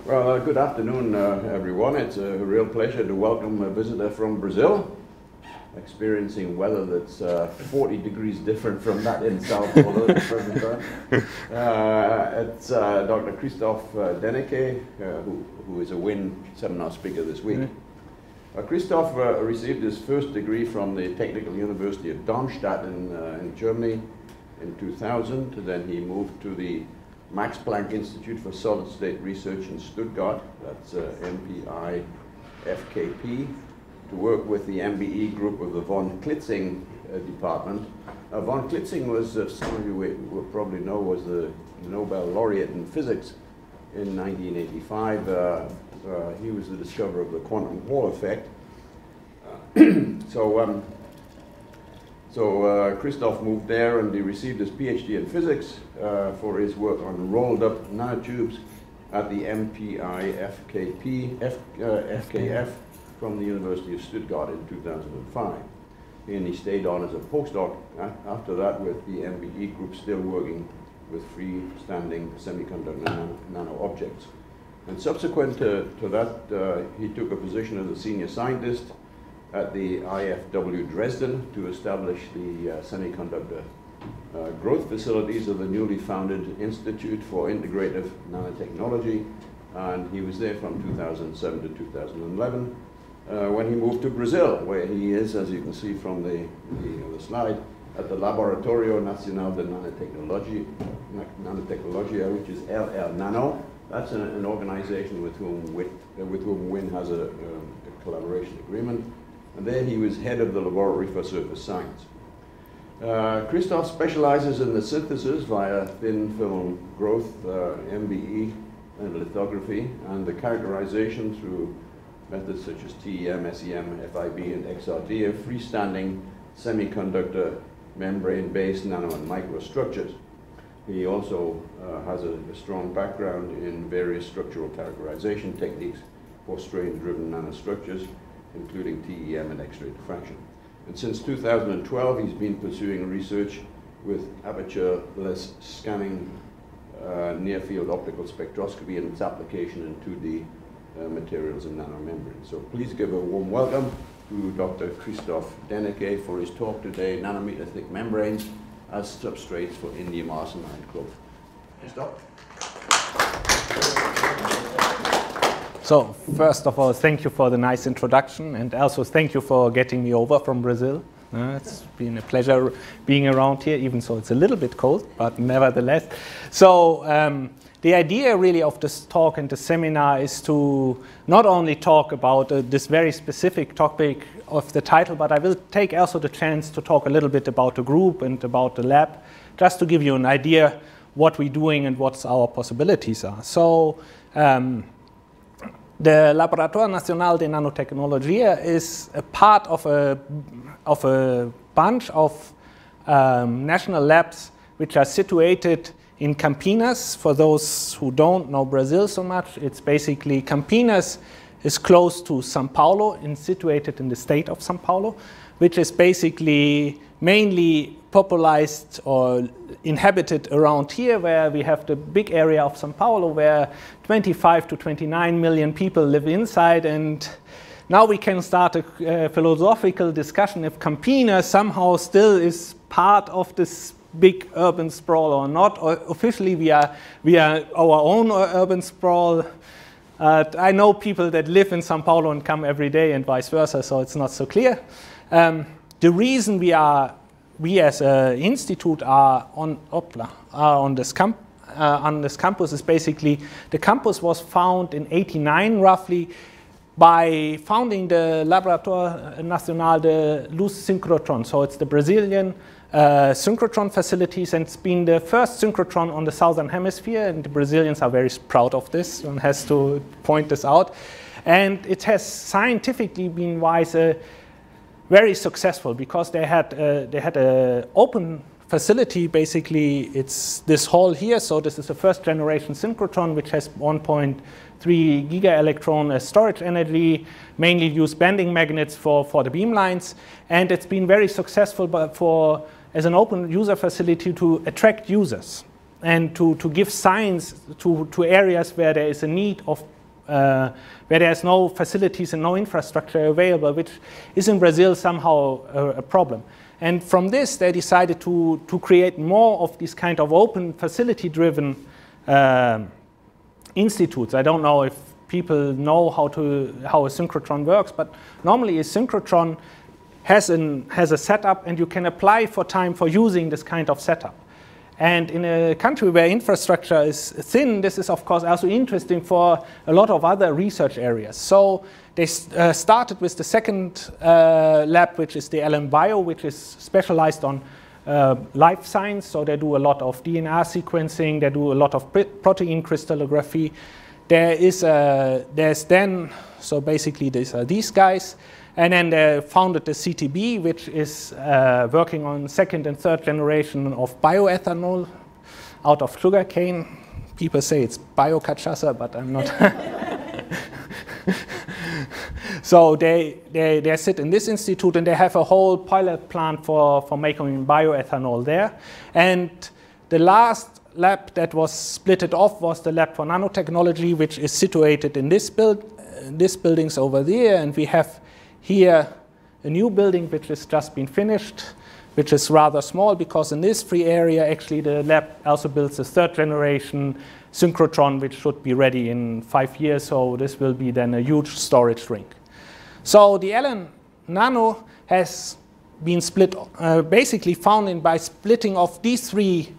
Well, good afternoon, everyone. It's a real pleasure to welcome a visitor from Brazil, experiencing weather that's 40 degrees different from that in South Paulo at the present time. It's Dr. Christoph Deneke, who is a WIN seminar speaker this week. Christoph received his first degree from the Technical University of Darmstadt in Germany in 2000. Then he moved to the Max Planck Institute for Solid State Research in Stuttgart, that's MPI FKP, to work with the MBE group of the von Klitzing department. Von Klitzing was, some of you will probably know, was the Nobel laureate in physics in 1985. He was the discoverer of the quantum Hall effect. So Christoph moved there and he received his PhD in physics for his work on rolled up nanotubes at the MPI FKF from the University of Stuttgart in 2005. And he stayed on as a postdoc after that with the MBE group, still working with freestanding semiconductor nano objects. And subsequent to that, he took a position as a senior scientist at the IFW Dresden to establish the semiconductor growth facilities of the newly founded Institute for Integrative Nanotechnology. And he was there from 2007 to 2011 when he moved to Brazil, where he is, as you can see from the slide, at the Laboratório Nacional de Nanotechnologia, which is LN Nano. That's an organization with whom WIN has a collaboration agreement. And there he was head of the Laboratory for Surface Science. Christoph specializes in the synthesis via thin film growth, MBE, and lithography, and the characterization through methods such as TEM, SEM, FIB, and XRD of freestanding semiconductor membrane-based nano and microstructures. He also has a strong background in various structural characterization techniques for strain-driven nanostructures, including TEM and X-ray diffraction. And since 2012, he's been pursuing research with aperture-less scanning, near-field optical spectroscopy and its application in 2D materials and nanomembranes. So please give a warm welcome to Dr. Christoph Deneke for his talk today, Nanometer Thick Membranes as Substrates for Indium Arsenide Growth. Christoph? So, first of all, thank you for the nice introduction, and also thank you for getting me over from Brazil. It's been a pleasure being around here, even though it's a little bit cold, but nevertheless. So, the idea really of this talk and the seminar is to not only talk about this very specific topic of the title, but I will take also the chance to talk a little bit about the group and about the lab, just to give you an idea what we're doing and what our possibilities are. So, the Laboratório Nacional de Nanotecnologia is a part of a bunch of national labs which are situated in Campinas. For those who don't know Brazil so much, it's basically Campinas is close to São Paulo and situated in the state of São Paulo, which is basically mainly popularized or inhabited around here, where we have the big area of São Paulo where 25 to 29 million people live inside. And now we can start a philosophical discussion if Campinas somehow still is part of this big urban sprawl or not, or officially we are our own urban sprawl. I know people that live in São Paulo and come every day and vice versa, so it's not so clear. The reason we as an institute are on this campus is basically the campus was founded in '89 roughly by founding the Laboratório Nacional de Luz Synchrotron. So it's the Brazilian synchrotron facilities, and it's been the first synchrotron on the southern hemisphere, and the Brazilians are very proud of this. One has to point this out. And it has scientifically been very successful because they had an open facility. Basically, it's this hall here. So this is a first generation synchrotron, which has 1.3 giga-electron as storage energy, mainly use bending magnets for the beamlines. And it's been very successful as an open user facility to attract users and to give science to areas where there is a need of where there's no facilities and no infrastructure available, which is in Brazil somehow a problem. And from this, they decided to create more of these kind of open facility-driven institutes. I don't know if people know how a synchrotron works, but normally a synchrotron has a setup, and you can apply for time for using this kind of setup. And in a country where infrastructure is thin, this is of course also interesting for a lot of other research areas. So they started with the second lab, which is the LN Bio, which is specialized on life science. So they do a lot of DNA sequencing, they do a lot of protein crystallography. There's then, so basically these are these guys. And then they founded the CTB, which is working on second and third generation of bioethanol out of sugarcane. People say it's bio-cachaça, but I'm not. So they sit in this institute, and they have a whole pilot plant for making bioethanol there. And the last lab that was splitted off was the lab for nanotechnology, which is situated in this buildings over there. And we have here a new building which has just been finished, which is rather small, because in this free area actually the lab also builds a third generation synchrotron, which should be ready in 5 years. So this will be then a huge storage ring. So the LN Nano has been split, basically founded by splitting off these 3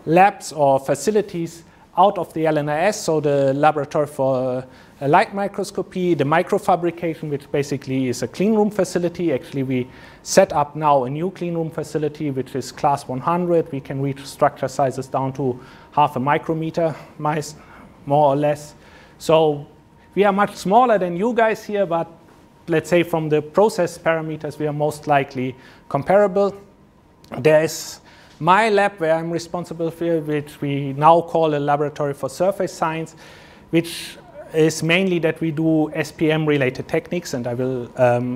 labs or facilities out of the LNIS, so the laboratory for light microscopy, the microfabrication, which basically is a clean room facility. Actually, we set up now a new clean room facility, which is class 100. We can reach structure sizes down to 0.5 micrometer, more or less. So we are much smaller than you guys here, but let's say from the process parameters, we are most likely comparable. There is my lab, where I'm responsible for, which we now call a laboratory for surface science, which is mainly that we do SPM-related techniques, and I will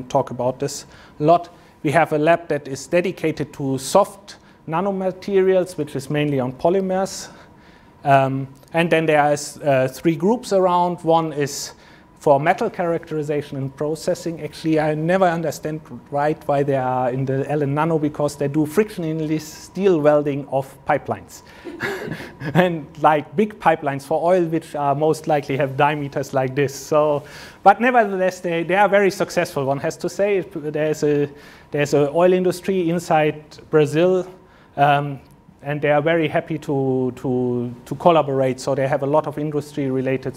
talk about this a lot. We have a lab that is dedicated to soft nanomaterials, which is mainly on polymers. And then there is 3 groups around. One is for metal characterization and processing. Actually, I never understand right why they are in the LN Nano, because they do frictionless steel welding of pipelines. And like big pipelines for oil, which are most likely have diameters like this. So, but nevertheless, they are very successful, one has to say. There's an oil industry inside Brazil, and they are very happy to collaborate. So they have a lot of industry-related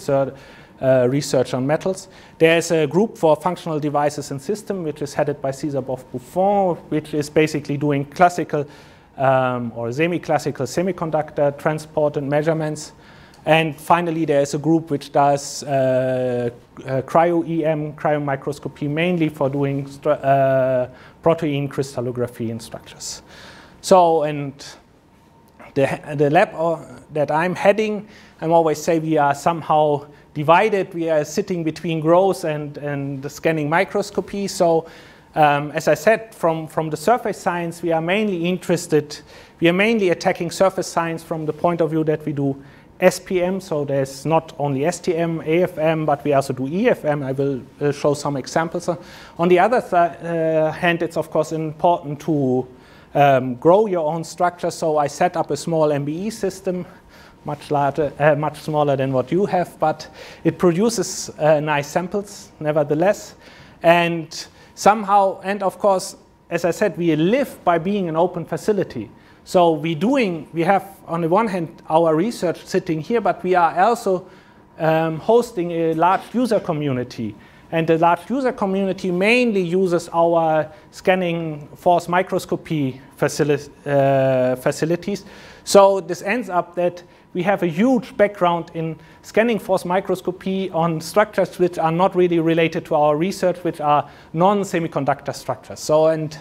research on metals. There's a group for functional devices and systems, which is headed by César Boff-Buffon, which is basically doing classical or semi-classical semiconductor transport and measurements. And finally, there's a group which does cryo-EM, cryomicroscopy, mainly for doing protein crystallography in structures. So, and the lab that I'm heading, I always say we are somehow divided. We are sitting between growth and the scanning microscopy. So as I said, from the surface science, we are mainly attacking surface science from the point of view that we do SPM. So there's not only STM, AFM, but we also do EFM. I will show some examples. On the other hand, it's of course important to grow your own structure. So I set up a small MBE system, much larger, much smaller than what you have, but it produces nice samples nevertheless. And somehow, and of course, as I said, we live by being an open facility. So we have on the one hand our research sitting here, but we are also hosting a large user community. And the large user community mainly uses our scanning force microscopy facilities. So this ends up that we have a huge background in scanning force microscopy on structures which are not really related to our research, which are non-semiconductor structures. So, and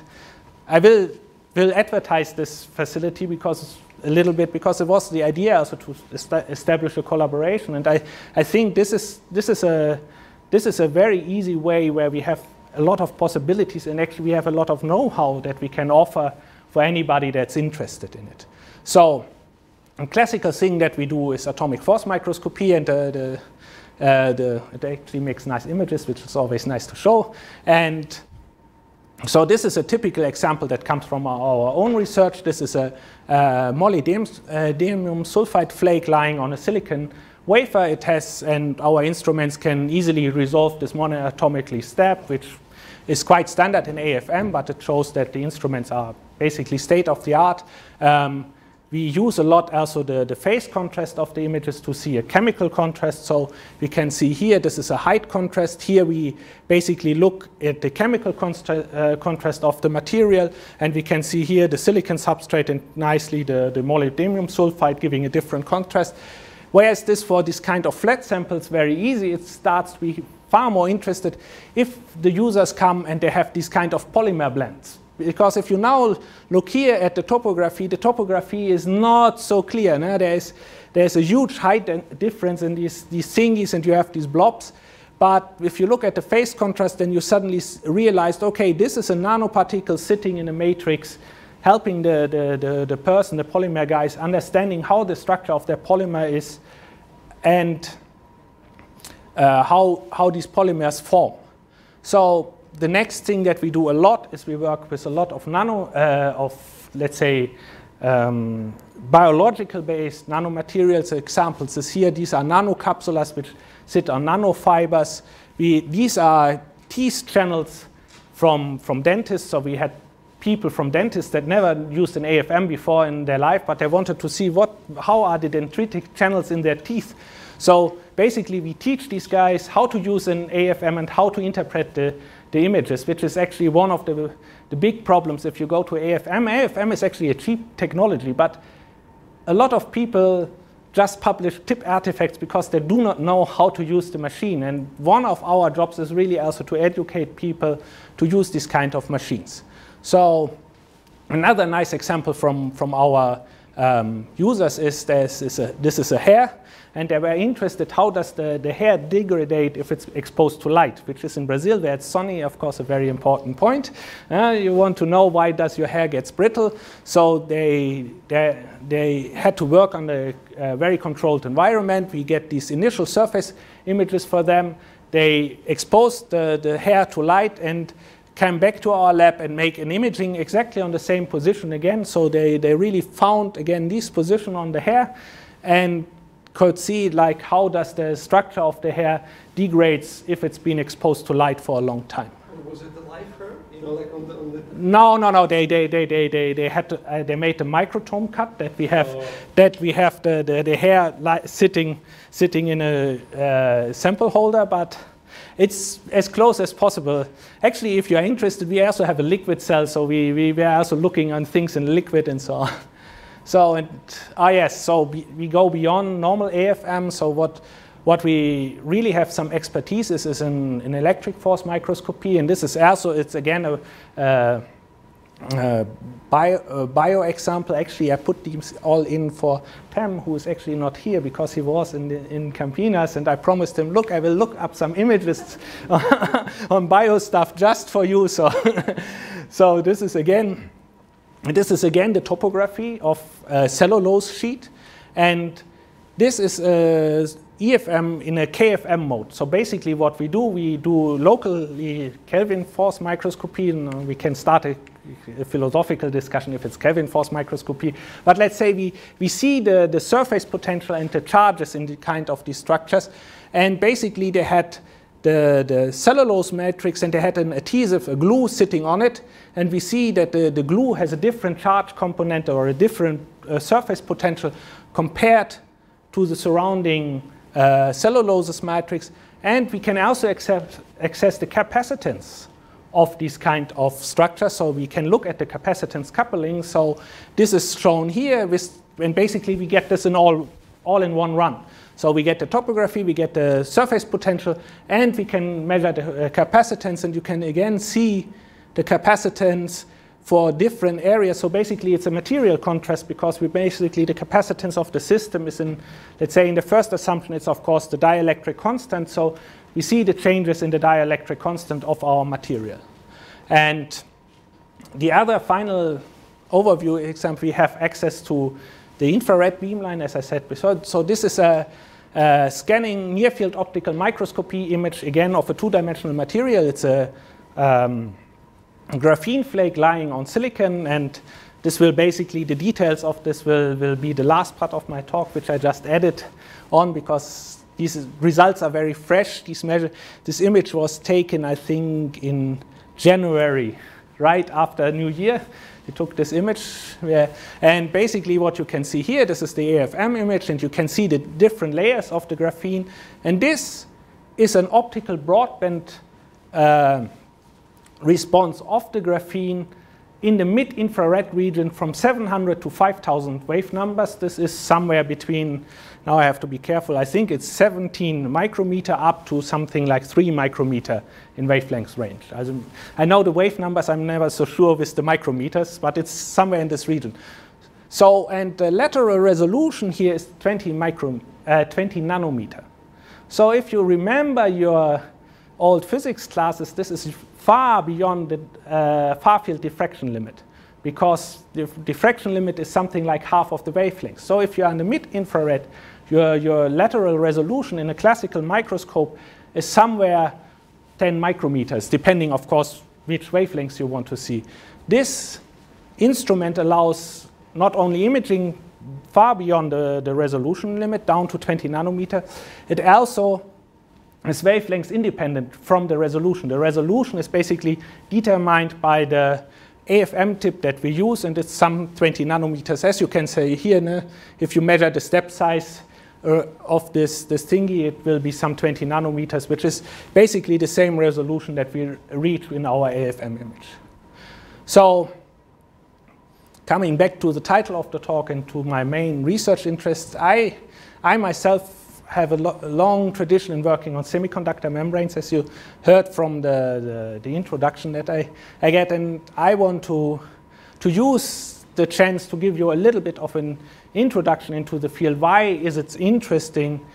I will advertise this facility because it was the idea also to establish a collaboration. And I think this is a very easy way where we have a lot of possibilities, and actually we have a lot of know-how that we can offer for anybody that's interested in it. So a classical thing that we do is atomic force microscopy, and the It actually makes nice images, which is always nice to show. And so this is a typical example that comes from our own research. This is a molybdenum sulfide flake lying on a silicon wafer. It has, and our instruments can easily resolve this monoatomically step, which is quite standard in AFM, but it shows that the instruments are basically state of the art. We use a lot also the phase contrast of the images to see a chemical contrast. So we can see here, this is a height contrast. Here we basically look at the chemical contrast of the material, and we can see here the silicon substrate and nicely the molybdenum sulfide giving a different contrast. Whereas this, for this kind of flat samples, very easy. It starts to be far more interested if the users come and they have these kind of polymer blends. Because if you now look here at the topography is not so clear. No? There's a huge height difference in these thingies, and you have these blobs. But if you look at the phase contrast, then you suddenly realize, okay, this is a nanoparticle sitting in a matrix, helping the person, the polymer guys, understanding how the structure of their polymer is and how these polymers form. So the next thing that we do a lot is we work with a lot of let's say, biological-based nanomaterials. Examples is here. These are nanocapsulas which sit on nanofibers. These are teeth channels from dentists. So we had people from dentists that never used an AFM before in their life, but they wanted to see how are the dendritic channels in their teeth. So basically, we teach these guys how to use an AFM and how to interpret the images, which is actually one of the big problems if you go to AFM. AFM is actually a cheap technology, but a lot of people just publish tip artifacts because they do not know how to use the machine. And one of our jobs is really also to educate people to use these kind of machines. So another nice example from our users is this is a hair. And they were interested, how does the hair degrade if it's exposed to light, which is in Brazil, where it's sunny, of course, a very important point. You want to know why does your hair get brittle. So they had to work on a very controlled environment. We get these initial surface images for them. They exposed the hair to light and came back to our lab and make an imaging exactly on the same position again. So they really found, again, this position on the hair and could see like how does the structure of the hair degrades if it's been exposed to light for a long time. Was it the live hair? You know, like on the No. They had to, they made a microtome cut that we have the hair sitting in a sample holder, but it's as close as possible. Actually, if you are interested, we also have a liquid cell, so we are also looking on things in liquid and so on. So, so we go beyond normal AFM. So what we really have some expertise is in electric force microscopy, and this is also, it's again a bio example. Actually, I put these all in for Pem, who is actually not here because he was in Campinas, and I promised him, look, I will look up some images on bio stuff just for you. So, so this is again the topography of a cellulose sheet, and this is EFM in a KFM mode. So basically what we do locally Kelvin force microscopy, and we can start a philosophical discussion if it's Kelvin force microscopy. But let's say we see the surface potential and the charges in the kind of these structures, and basically they had the cellulose matrix, and they had an adhesive, a glue sitting on it, and we see that the glue has a different charge component or a different surface potential compared to the surrounding cellulose matrix, and we can also access the capacitance of these kind of structures, so we can look at the capacitance coupling. So this is shown here, and basically we get this in all in one run. So we get the topography, we get the surface potential, and we can measure the capacitance, and you can again see the capacitance for different areas. So basically it's a material contrast, because the capacitance of the system is in, let's say in the first assumption, it's of course the dielectric constant. So we see the changes in the dielectric constant of our material. And the other final overview example, we have access to the infrared beamline, as I said before. So this is scanning near-field optical microscopy image, again, of a two-dimensional material. It's a graphene flake lying on silicon, and this will basically, the details of this will be the last part of my talk, which I just added on because these results are very fresh. This image was taken, I think, in January, right after New Year. We took this image, and basically what you can see here, this is the AFM image, and you can see the different layers of the graphene. And this is an optical broadband response of the graphene in the mid-infrared region from 700 to 5,000 wave numbers. This is somewhere between, now I have to be careful, I think it's 17 micrometer up to something like 3 micrometer in wavelength range. I know the wave numbers, I'm never so sure with the micrometers, but it's somewhere in this region. So, and the lateral resolution here is 20 nanometer. So if you remember your old physics classes, this is far beyond the far-field diffraction limit, because the diffraction limit is something like half of the wavelength. So if you are in the mid-infrared, your lateral resolution in a classical microscope is somewhere 10 micrometers, depending, of course, which wavelengths you want to see. This instrument allows not only imaging far beyond the resolution limit, down to 20 nanometer, it also is wavelength independent from the resolution. The resolution is basically determined by the AFM tip that we use, and it's some 20 nanometers. As you can see here, if you measure the step size of this thingy, it will be some 20 nanometers, which is basically the same resolution that we reach in our AFM image. So, coming back to the title of the talk and to my main research interests, I myself have a long tradition in working on semiconductor membranes, as you heard from the introduction that I get, and I want to use the chance to give you a little bit of an introduction into the field. Why is it interesting?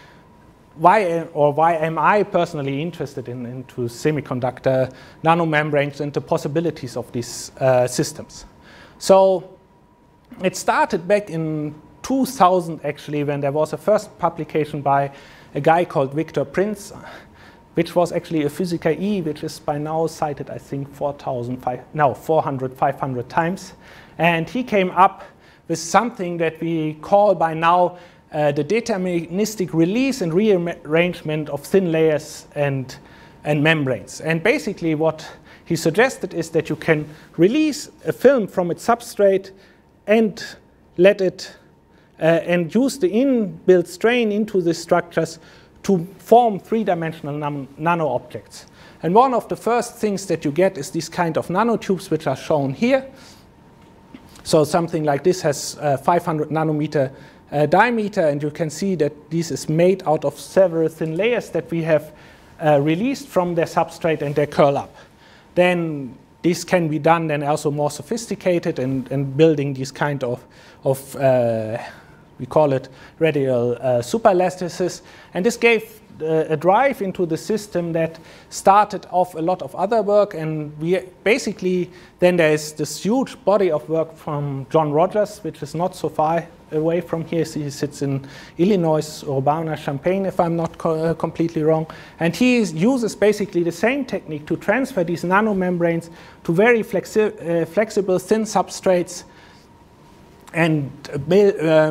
Why am I personally interested into semiconductor nanomembranes and the possibilities of these systems? So it started back in 2000, actually, when there was a first publication by a guy called Victor Prinz, which was actually a Physica E, which is by now cited, I think, 400, 500 times. And he came up with something that we call by now the deterministic release and rearrangement of thin layers and membranes. And basically what he suggested is that you can release a film from its substrate and let it and use the inbuilt strain into the structures to form three-dimensional nano objects. And one of the first things that you get is these kind of nanotubes, which are shown here. So something like this has 500 nanometer diameter, and you can see that this is made out of several thin layers that we have released from their substrate, and they curl up. Then this can be done then also more sophisticated and building these kind of we call it radial superlattices. And this gave a drive into the system that started off a lot of other work. And we basically, then there is this huge body of work from John Rogers, which is not so far away from here. He sits in Illinois, Urbana-Champaign, if I'm not completely wrong. And he uses basically the same technique to transfer these nanomembranes to very flexible thin substrates and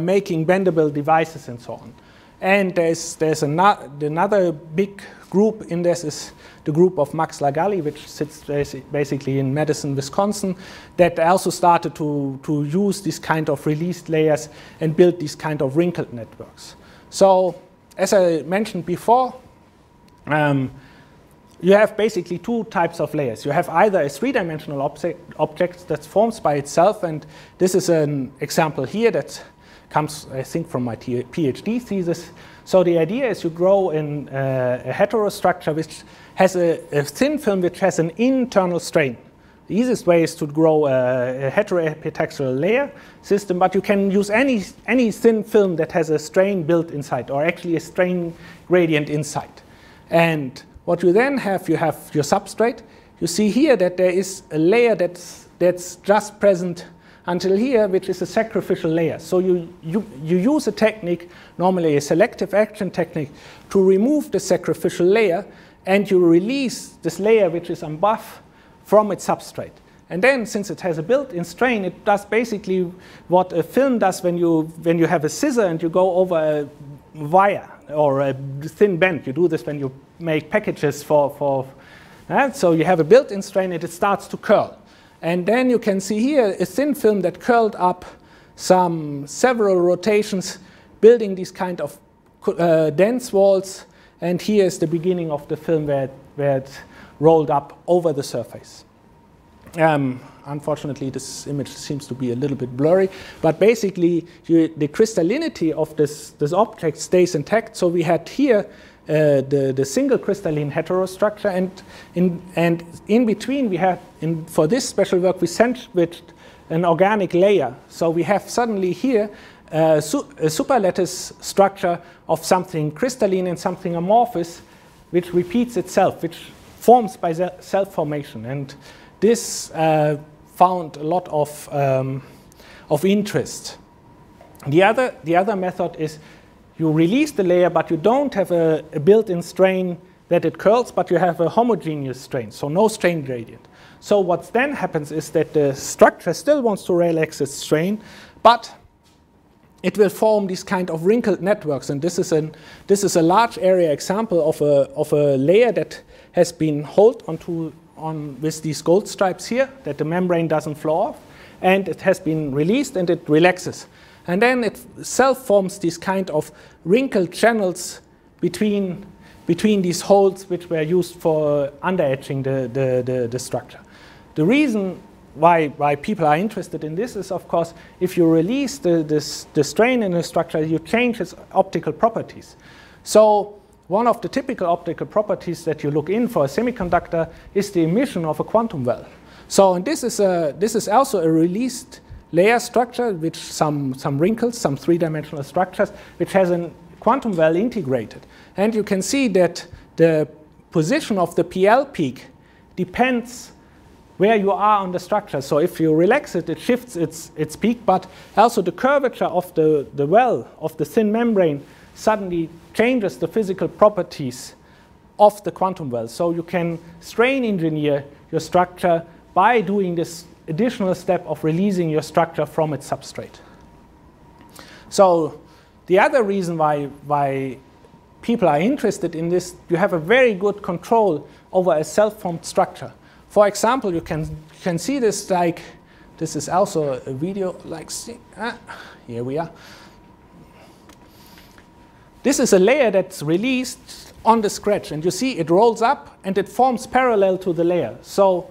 making bendable devices and so on. And there's another big group in this, is the group of Max Lagalli, which sits basically in Madison, Wisconsin, that also started to use these kind of released layers and build these kind of wrinkled networks. So, as I mentioned before, you have basically two types of layers. You have either a three-dimensional object that forms by itself, and this is an example here that comes, I think, from my PhD thesis. So the idea is you grow in a heterostructure which has a thin film which has an internal strain. The easiest way is to grow a heteroepitaxial layer system, but you can use any thin film that has a strain built inside, or actually a strain gradient inside. And what you then have, you have your substrate. You see here that there is a layer that's just present until here, which is a sacrificial layer. So you use a technique, normally a selective action technique, to remove the sacrificial layer, and you release this layer which is above from its substrate. And then, since it has a built-in strain, it does basically what a film does when you have a scissor and you go over a wire or a thin band. You do this when you make packages so you have a built-in strain and it starts to curl. And then you can see here a thin film that curled up several rotations, building these kind of dense walls. And here is the beginning of the film where it rolled up over the surface. Unfortunately, this image seems to be a little bit blurry, but basically the crystallinity of this object stays intact. So we had here the single crystalline heterostructure, and in between we had, for this special work, we sandwiched an organic layer. So we have suddenly here a superlattice structure of something crystalline and something amorphous, which repeats itself, which forms by self-formation. And this found a lot of interest. The other method is you release the layer, but you don't have a built-in strain that it curls, but you have a homogeneous strain, so no strain gradient. So what then happens is that the structure still wants to relax its strain, but it will form these kind of wrinkled networks. And this is a large area example of a layer that has been held on with these gold stripes here, that the membrane doesn't flow off, and it has been released and it relaxes. And then it self-forms these kind of wrinkled channels between these holes which were used for under-etching the structure. The reason why people are interested in this is, of course, if you release the strain in a structure, you change its optical properties. So one of the typical optical properties that you look in for a semiconductor is the emission of a quantum well. So and this is also a released layer structure, which some wrinkles, some three-dimensional structures, which has a quantum well integrated. And you can see that the position of the PL peak depends where you are on the structure. So if you relax it, it shifts its peak, but also the curvature of the well of the thin membrane suddenly changes the physical properties of the quantum well. So you can strain engineer your structure by doing this additional step of releasing your structure from its substrate. So the other reason why people are interested in this, you have a very good control over a self-formed structure. For example, you can see this like, this is also a video like, here we are. This is a layer that's released on the scratch, and you see it rolls up and it forms parallel to the layer. So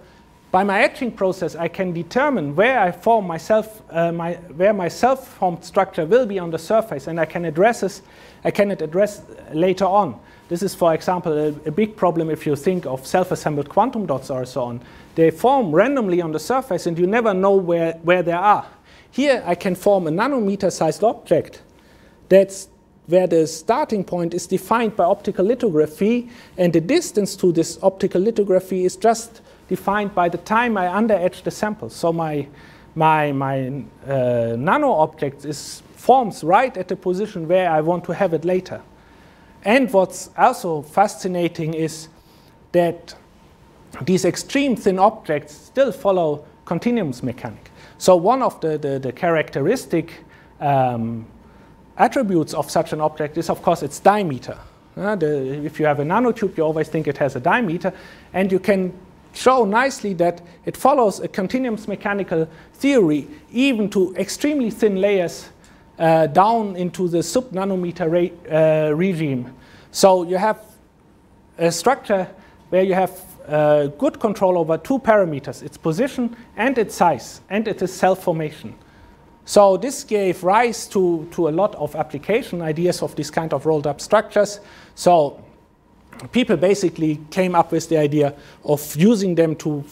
by my etching process, I can determine where I form myself, where my self-formed structure will be on the surface, and I can address later on. This is, for example, a big problem if you think of self-assembled quantum dots or so on. They form randomly on the surface, and you never know where they are. Here, I can form a nanometer-sized object that's where the starting point is defined by optical lithography, and the distance to this optical lithography is just defined by the time I under-etch the sample. So my nano object forms right at the position where I want to have it later. And what's also fascinating is that these extreme thin objects still follow continuum mechanics. So one of the characteristic attributes of such an object is, of course, its diameter. If you have a nanotube, you always think it has a diameter, and you can show nicely that it follows a continuum mechanical theory even to extremely thin layers down into the sub-nanometer regime. So you have a structure where you have good control over two parameters, its position and its size, and its self-formation. So this gave rise to a lot of application ideas of these kind of rolled up structures. So people basically came up with the idea of using them to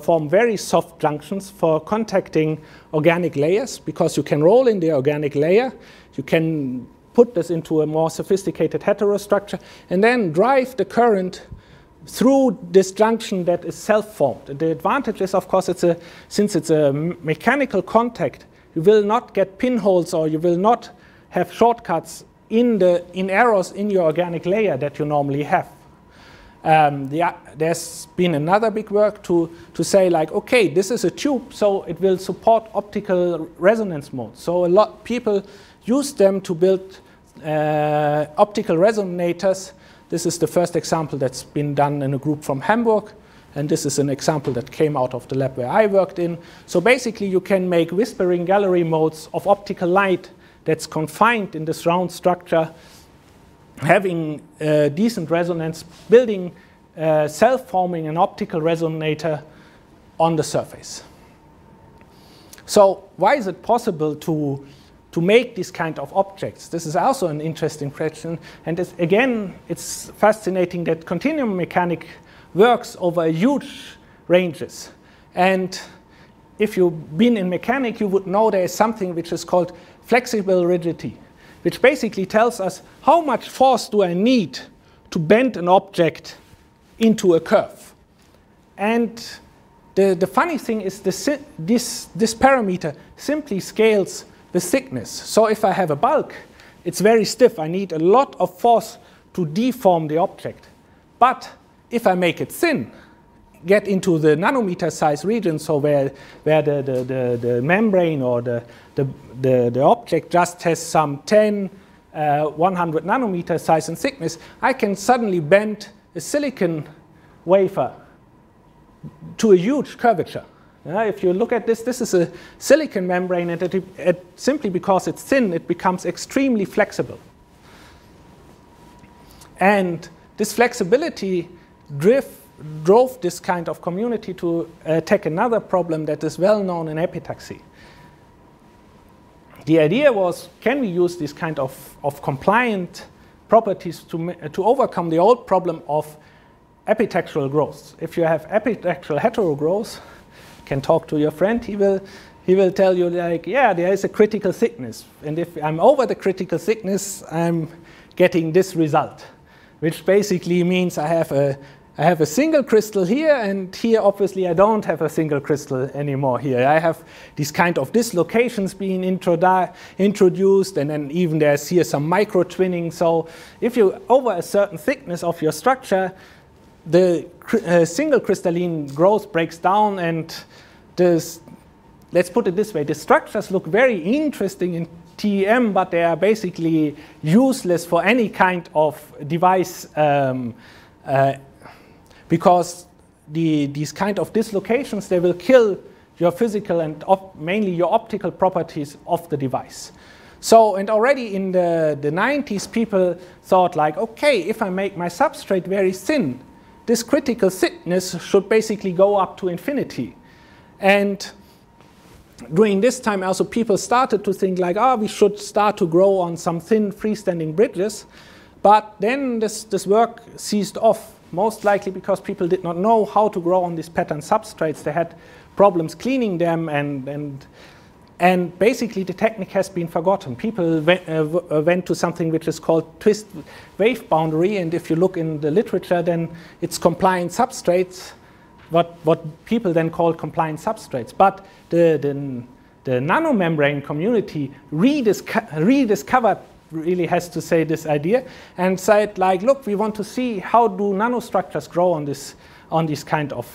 form very soft junctions for contacting organic layers, because you can roll in the organic layer, you can put this into a more sophisticated heterostructure, and then drive the current through this junction that is self-formed. And the advantage is, of course, since it's a mechanical contact, you will not get pinholes or you will not have shortcuts in errors in your organic layer that you normally have. There's been another big work to say, like, okay, this is a tube, so it will support optical resonance modes. So a lot of people use them to build optical resonators. This is the first example that's been done in a group from Hamburg, and this is an example that came out of the lab where I worked in. So basically, you can make whispering gallery modes of optical light that's confined in this round structure, having decent resonance, building self-forming an optical resonator on the surface. So why is it possible to make these kind of objects? This is also an interesting question. And again, it's fascinating that continuum mechanics works over huge ranges. And if you've been in mechanics, you would know there is something which is called flexible rigidity, which basically tells us how much force do I need to bend an object into a curve. And the funny thing is this parameter simply scales the thickness. So if I have a bulk, it's very stiff. I need a lot of force to deform the object. But if I make it thin, get into the nanometer size region, so where the membrane or the object just has some 10, 100 nanometer size and thickness, I can suddenly bend a silicon wafer to a huge curvature. If you look at this, this is a silicon membrane, and simply because it's thin, it becomes extremely flexible. And this flexibility drove this kind of community to attack another problem that is well known in epitaxy. The idea was, can we use these kind of compliant properties to overcome the old problem of epitaxial growth? If you have epitaxial heterogrowth, can talk to your friend, he will tell you, like, yeah, there is a critical thickness, and if I'm over the critical thickness, I'm getting this result, which basically means I have a single crystal here, and here obviously I don't have a single crystal anymore here. I have these kind of dislocations being introduced, and then even there's here some micro twinning. So if you over a certain thickness of your structure, the single crystalline growth breaks down, and let's put it this way, the structures look very interesting in TEM, but they are basically useless for any kind of device because these kind of dislocations, they will kill your physical and mainly your optical properties of the device. So, and already in the 90s, people thought, like, okay, if I make my substrate very thin, this critical thickness should basically go up to infinity. And during this time also people started to think, like, oh, we should start to grow on some thin freestanding bridges. But then this work ceased off, most likely because people did not know how to grow on these pattern substrates. They had problems cleaning them, and basically the technique has been forgotten. People went to something which is called twist wave boundary, and if you look in the literature, then it's compliant substrates, what people then call compliant substrates. But the nanomembrane community rediscovered, really has to say, this idea, and said, like, look, we want to see how do nanostructures grow on these kind of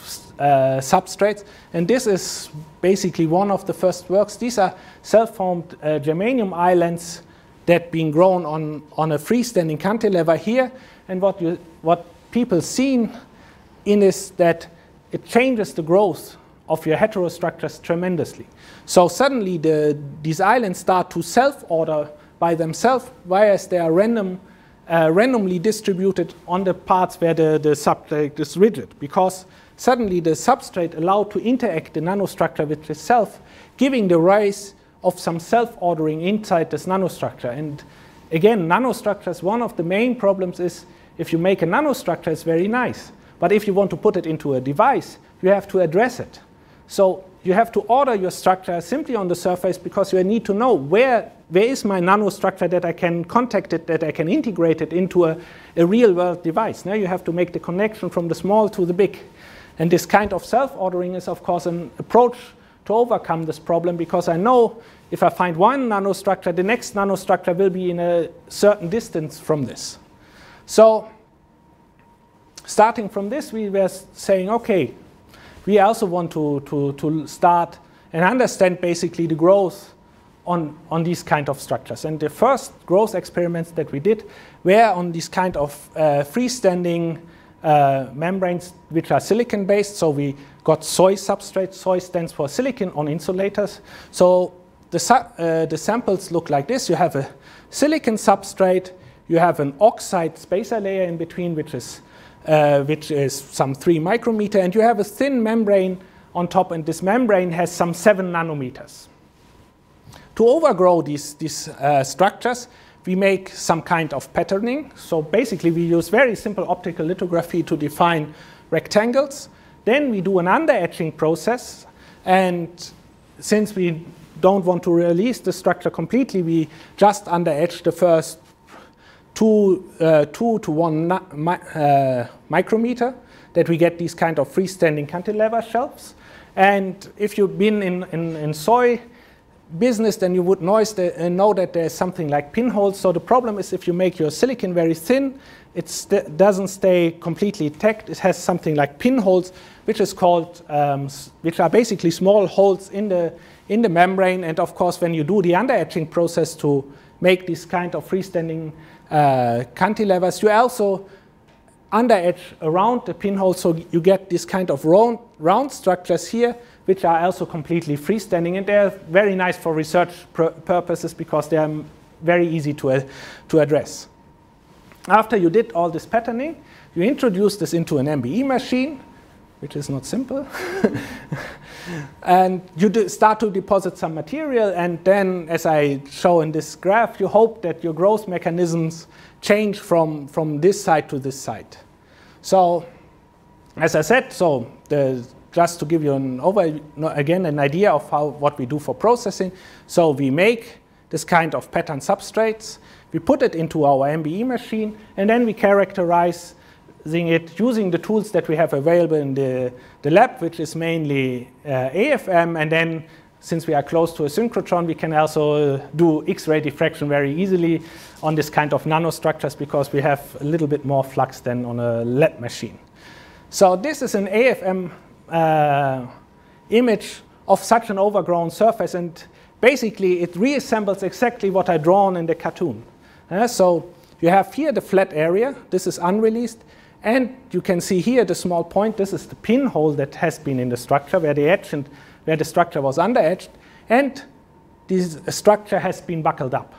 substrates. And this is basically one of the first works. These are self-formed germanium islands that being grown on a freestanding cantilever here. And what people seen in is that it changes the growth of your heterostructures tremendously. So suddenly these islands start to self-order by themselves, whereas they are randomly distributed on the parts where the substrate is rigid, because suddenly the substrate allowed to interact the nanostructure with itself, giving the rise of some self-ordering inside this nanostructure. And again, nanostructures, one of the main problems is if you make a nanostructure, it's very nice. But if you want to put it into a device, you have to address it. So you have to order your structure simply on the surface because you need to know where is my nanostructure that I can contact it, that I can integrate it into a real-world device. Now you have to make the connection from the small to the big. And this kind of self-ordering is, of course, an approach to overcome this problem, because I know if I find one nanostructure, the next nanostructure will be in a certain distance from this. So starting from this, we were saying, okay, we also want to start and understand basically the growth on these kind of structures. And the first growth experiments that we did were on these kind of freestanding membranes which are silicon based. So we got soy substrates. Soy stands for silicon on insulators. So the samples look like this. You have a silicon substrate, you have an oxide spacer layer in between, which is some 3 micrometer, and you have a thin membrane on top, and this membrane has some 7 nanometers. To overgrow these structures, we make some kind of patterning. So basically, we use very simple optical lithography to define rectangles. Then we do an under-etching process, and since we don't want to release the structure completely, we just under-etch the first 2 to 1 micrometer, that we get these kind of freestanding cantilever shelves. And if you've been in soy business, then you would know that there's something like pinholes. So the problem is if you make your silicon very thin, it doesn't stay completely intact. It has something like pinholes, which is called, which are basically small holes in the membrane. And of course, when you do the under-etching process to make this kind of freestanding cantilevers, you also under-etch around the pinhole, so you get this kind of round structures here, which are also completely freestanding, and they're very nice for research purposes because they are very easy to address. After you did all this patterning, you introduce this into an MBE machine, which is not simple, and you start to deposit some material, and then, as I show in this graph, you hope that your growth mechanisms change from this side to this side. So, as I said, just to give you an idea of what we do for processing. So we make this kind of pattern substrates, we put it into our MBE machine, and then we characterize it using the tools that we have available in the lab, which is mainly AFM, and then since we are close to a synchrotron, we can also do X-ray diffraction very easily on this kind of nanostructures because we have a little bit more flux than on a lab machine. So this is an AFM image of such an overgrown surface, and basically it reassembles exactly what I drawn in the cartoon. So you have here the flat area, this is unreleased, and you can see here the small point, this is the pinhole that has been in the structure where the structure was under-etched, and this structure has been buckled up.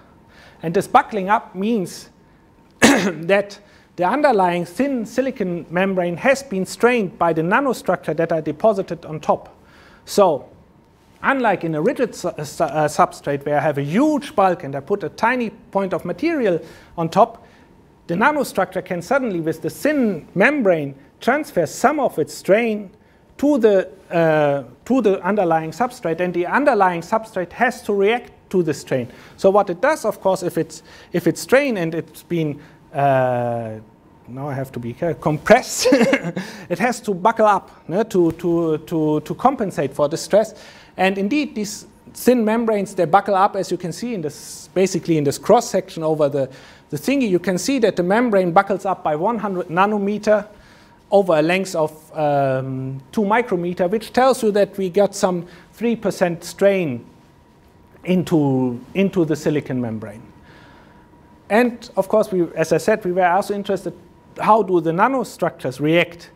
And this buckling up means that the underlying thin silicon membrane has been strained by the nanostructure that I deposited on top. So, unlike in a rigid substrate where I have a huge bulk and I put a tiny point of material on top, the nanostructure can suddenly, with the thin membrane, transfer some of its strain to the underlying substrate, and the underlying substrate has to react to the strain. So what it does, of course, if it's strained and it's been now I have to be careful, compressed, it has to buckle up to compensate for the stress. And indeed, these thin membranes, they buckle up, as you can see in this, basically in this cross section over the thingy. You can see that the membrane buckles up by 100 nanometer over a length of 2 micrometer, which tells you that we got some 3% strain into the silicon membrane. And of course, as I said, we were also interested, how do the nanostructures react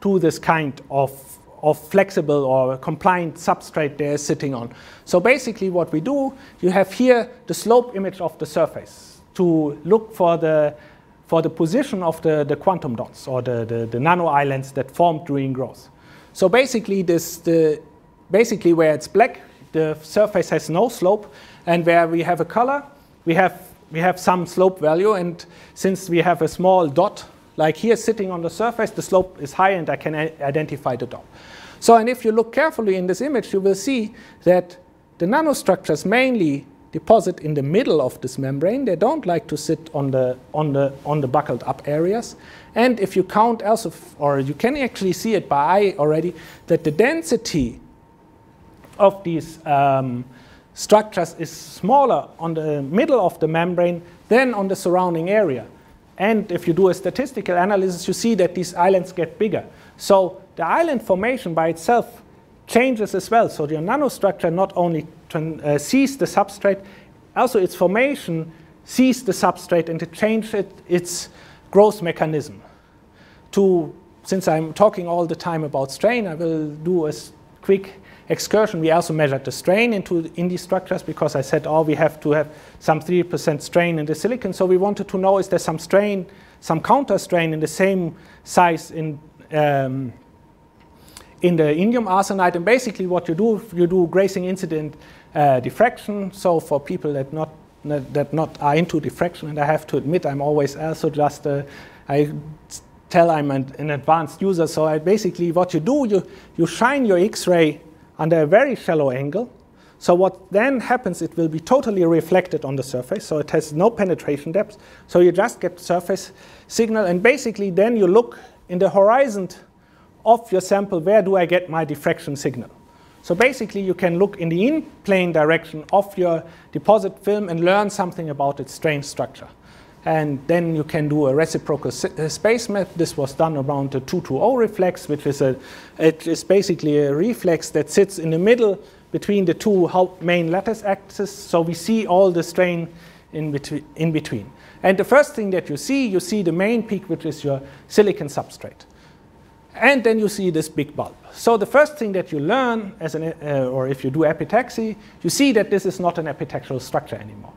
to this kind of flexible or compliant substrate they're sitting on. So basically what we do, you have here the slope image of the surface to look for the position of the quantum dots or the nano islands that form during growth. So basically basically where it's black, the surface has no slope, and where we have a color, we have some slope value, and since we have a small dot like here sitting on the surface, the slope is high and I can identify the dot. So, and if you look carefully in this image, you will see that the nanostructures mainly deposit in the middle of this membrane. They don't like to sit on the buckled up areas. And if you count also, or you can actually see it by eye already, that the density of these structures is smaller on the middle of the membrane than on the surrounding area. And if you do a statistical analysis, you see that these islands get bigger. So the island formation by itself changes as well. So your nanostructure not only sees the substrate, also its formation sees the substrate and it changes its growth mechanism. Since I'm talking all the time about strain, I will do a quick excursion. We also measured the strain in these structures because I said, oh, we have to have some 3% strain in the silicon. So we wanted to know, is there some strain, some counter strain in the same size in the indium arsenide? And basically what you do grazing incident diffraction. So for people that not are into diffraction, and I have to admit I'm always also just I tell I'm an advanced user. So basically what you do, you shine your X-ray under a very shallow angle. So what then happens, it will be totally reflected on the surface. So it has no penetration depth. So you just get surface signal, and basically then you look in the horizon of your sample, where do I get my diffraction signal? So basically you can look in the in-plane direction of your deposit film and learn something about its strain structure. And then you can do a reciprocal space method. This was done around the 2-to-0 reflex, which is basically a reflex that sits in the middle between the two main lattice axes. So we see all the strain in between. And the first thing that you see the main peak, which is your silicon substrate. And then you see this big bulb. So the first thing that you learn, or if you do epitaxy, you see that this is not an epitaxial structure anymore.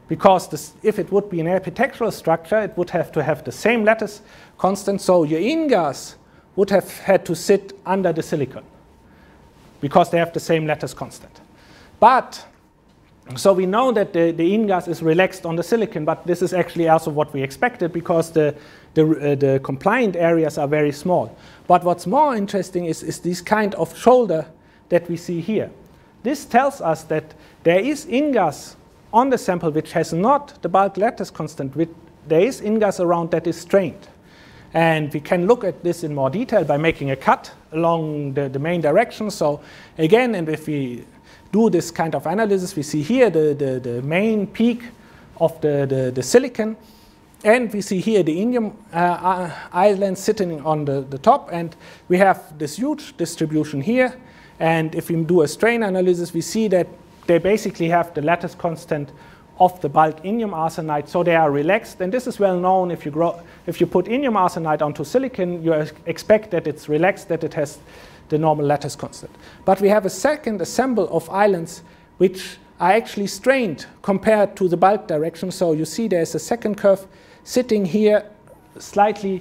Because if it would be an epitaxial structure, it would have to have the same lattice constant. So your InGaAs would have had to sit under the silicon because they have the same lattice constant. But so we know that the InGaAs is relaxed on the silicon, but this is actually also what we expected because the compliant areas are very small. But what's more interesting is this kind of shoulder that we see here. This tells us that there is InGaAs on the sample which has not the bulk lattice constant. There is InGaAs around that is strained. And we can look at this in more detail by making a cut along the main direction. So again, and if we do this kind of analysis, we see here the main peak of the silicon. And we see here the indium island sitting on the top. And we have this huge distribution here. And if we do a strain analysis, we see that they basically have the lattice constant of the bulk indium arsenide, so they are relaxed. And this is well known. If you put indium arsenide onto silicon, you expect that it's relaxed, that it has the normal lattice constant. But we have a second assembly of islands which are actually strained compared to the bulk direction. So you see there's a second curve sitting here slightly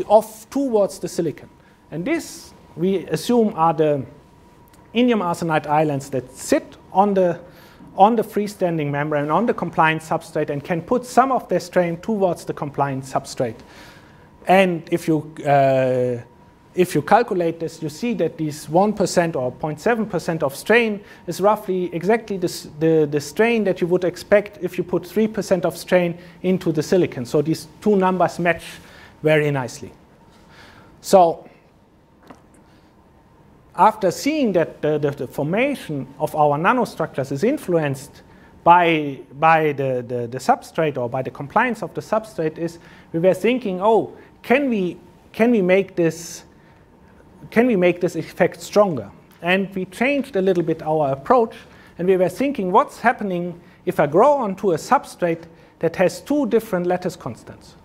off towards the silicon. And this, we assume, are the indium arsenide islands that sit on the freestanding membrane, on the compliant substrate, and can put some of their strain towards the compliant substrate. And if you calculate this, you see that these 1% or 0.7% of strain is roughly exactly the strain that you would expect if you put 3% of strain into the silicon. So these two numbers match very nicely. So after seeing that the formation of our nanostructures is influenced by the substrate or by the compliance of the substrate, we were thinking, oh, can we make this effect stronger? And we changed a little bit our approach, and we were thinking, what's happening if I grow onto a substrate that has two different lattice constants?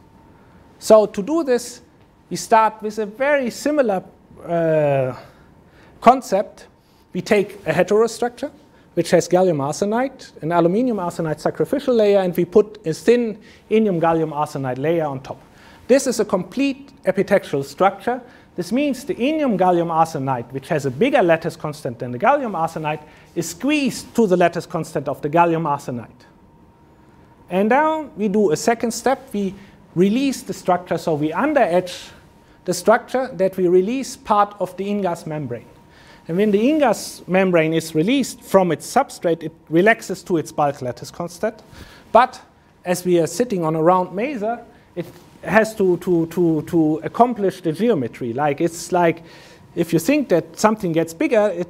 So to do this, we start with a very similar concept. We take a heterostructure, which has gallium arsenide, an aluminium arsenide sacrificial layer, and we put a thin indium gallium arsenide layer on top. This is a complete epitaxial structure. This means the indium gallium arsenide, which has a bigger lattice constant than the gallium arsenide, is squeezed to the lattice constant of the gallium arsenide. And now we do a second step. We release the structure, so we under-etch the structure that we release part of the InGaAs membrane. And when the InGaAs membrane is released from its substrate, it relaxes to its bulk lattice constant. But as we are sitting on a round maser, it has to accomplish the geometry. Like it's like if you think that something gets bigger,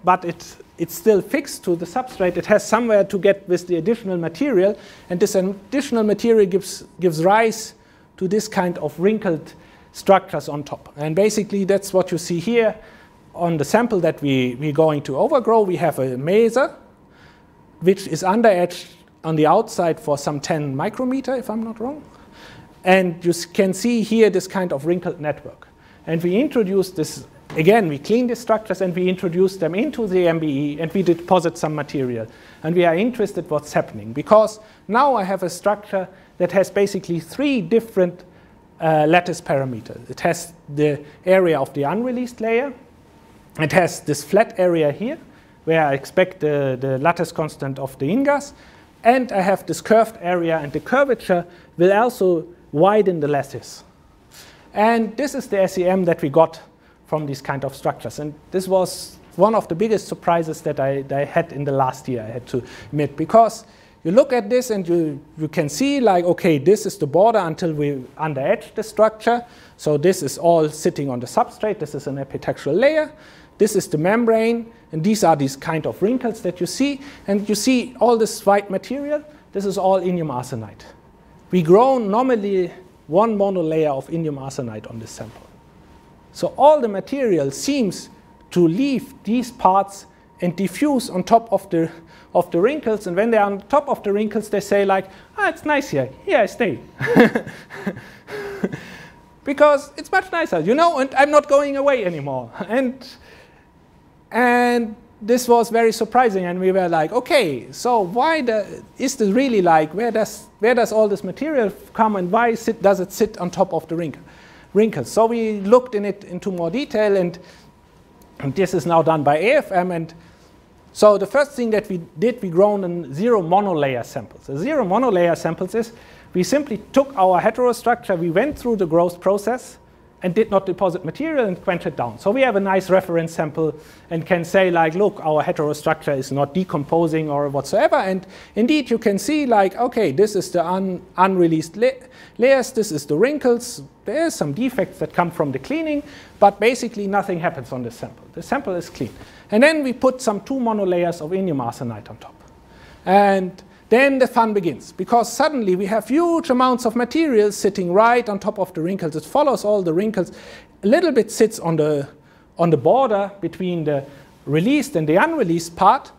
but it's still fixed to the substrate, it has somewhere to get with the additional material, and this additional material gives rise to this kind of wrinkled structures on top. And basically that's what you see here on the sample that we're going to overgrow. We have a maser which is under-etched on the outside for some 10 micrometer, if I'm not wrong. And you can see here this kind of wrinkled network. And we introduced this, again, we clean the structures and we introduce them into the MBE and we deposit some material. And we are interested what's happening because now I have a structure that has basically 3 different lattice parameters. It has the area of the unreleased layer. It has this flat area here where I expect the lattice constant of the InGaAs. And I have this curved area, and the curvature will also widen the lattice. And this is the SEM that we got from these kind of structures. And this was one of the biggest surprises that I had in the last year, I had to admit. Because you look at this and you can see like, okay, this is the border until we under-etch the structure. So this is all sitting on the substrate. This is an epitaxial layer. This is the membrane. And these are these kind of wrinkles that you see. And you see all this white material. This is all indium arsenide. We grow normally 1 monolayer of indium arsenide on this sample. So all the material seems to leave these parts and diffuse on top of the wrinkles. And when they're on top of the wrinkles, they say like, it's nice here. Here I stay. Because it's much nicer, you know, and I'm not going away anymore. And this was very surprising, and we were like, okay, so why is this really like, where does all this material come, and why does it sit on top of the wrinkles? So we looked into more detail, and this is now done by AFM. And so the first thing that we did, we grown in 0 monolayer samples. The 0 monolayer samples is we simply took our heterostructure, we went through the growth process, and did not deposit material and quench it down. So we have a nice reference sample and can say like, look, our heterostructure is not decomposing or whatsoever. And indeed, you can see like, okay, this is the unreleased layers, this is the wrinkles. There are some defects that come from the cleaning, but basically nothing happens on this sample. The sample is clean. And then we put some 2 monolayers of indium arsenide on top. And then the fun begins, because suddenly we have huge amounts of material sitting right on top of the wrinkles. It follows all the wrinkles. A little bit sits on the border between the released and the unreleased part,